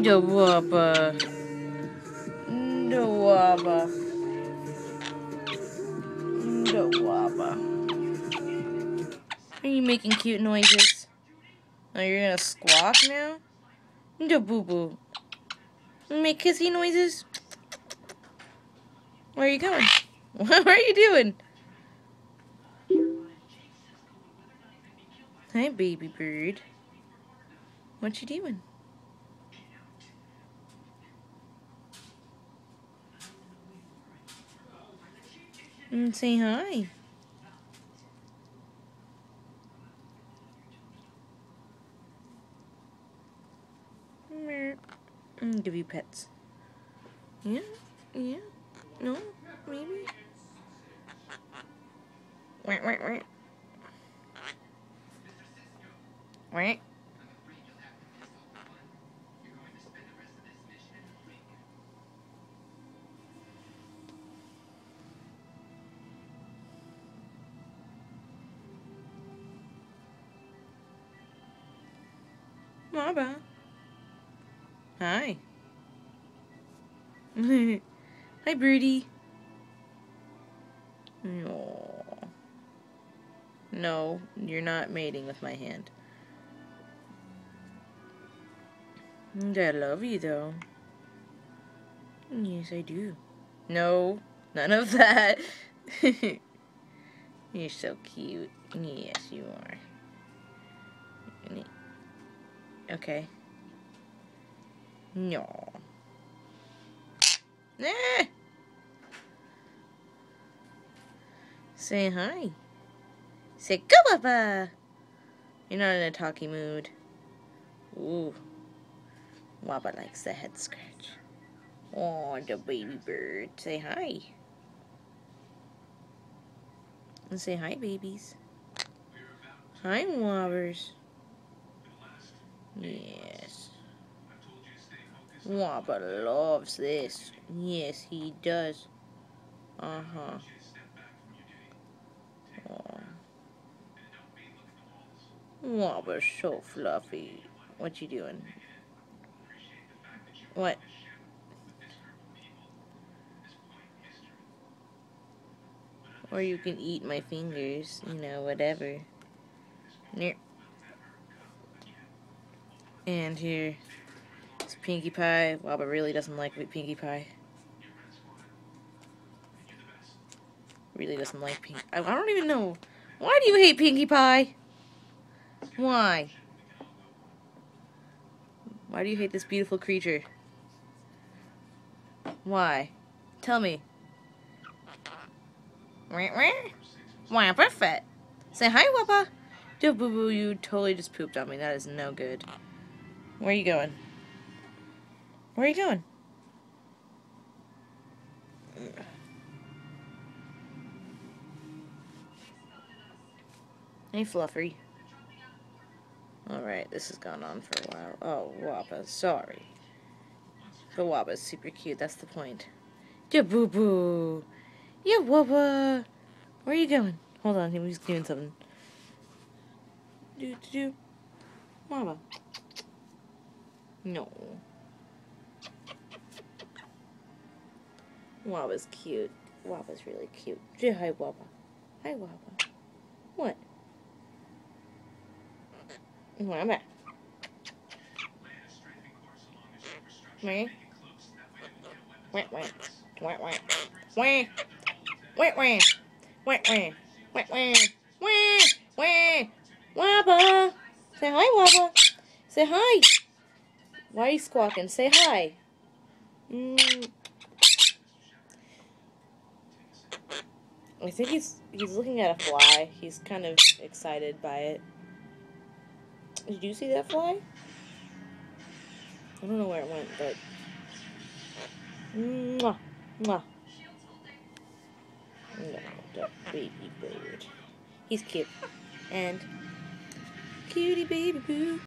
The Wobba. The Wobba. The Wobba. Are you making cute noises? Oh, you're gonna squawk now? The boo-boo. Make kissy noises? Where are you going? What are you doing? Hi, baby bird. What you doing? Say hi. Give you pets. Yeah? Yeah? No? Maybe? Wait. Wait. Wobba. Hi. Hi, birdie. No. No, you're not mating with my hand. I love you, though. Yes, I do. No, none of that. You're so cute. Yes, you are. Okay. No. Eh. Say hi. Say go, Wobba. You're not in a talky mood. Ooh. Wobba likes the head scratch. Oh, the baby bird. Say hi. And say hi, babies. Hi, Wobbers. Yes. Wobba loves this. Yes, he does. Uh-huh. Oh. Wobba's so fluffy. What you doing? What? Or you can eat my fingers, you know, whatever. Here. And here. It's Pinkie Pie. Wobba really doesn't like Pinkie Pie. Really doesn't like Pinkie. I don't even know. Why do you hate Pinkie Pie? Why? Why do you hate this beautiful creature? Why? Tell me. Wobbuffet. Say hi, Wobba. Yo, boo-boo, you totally just pooped on me. That is no good. Where are you going? Where are you going? Hey, Fluffy. Alright, this has gone on for a while. Oh, Wobba, sorry. But Wobba's super cute, that's the point. Yeah, boo-boo. Yeah, Wobba. Where are you going? Hold on, he's doing something. Do. Wobba. No. Wobba's cute. Wobba's really cute. Say hi, Wobba. Hi, Wobba. What? Wobba. Me? Wait. Wobba. Say hi, Wobba. Say hi. Why are you squawking? Say hi. I think he's looking at a fly. He's kind of excited by it. Did you see that fly? I don't know where it went, but mwah, mwah. No, the baby bird. He's cute. And cutie baby boo.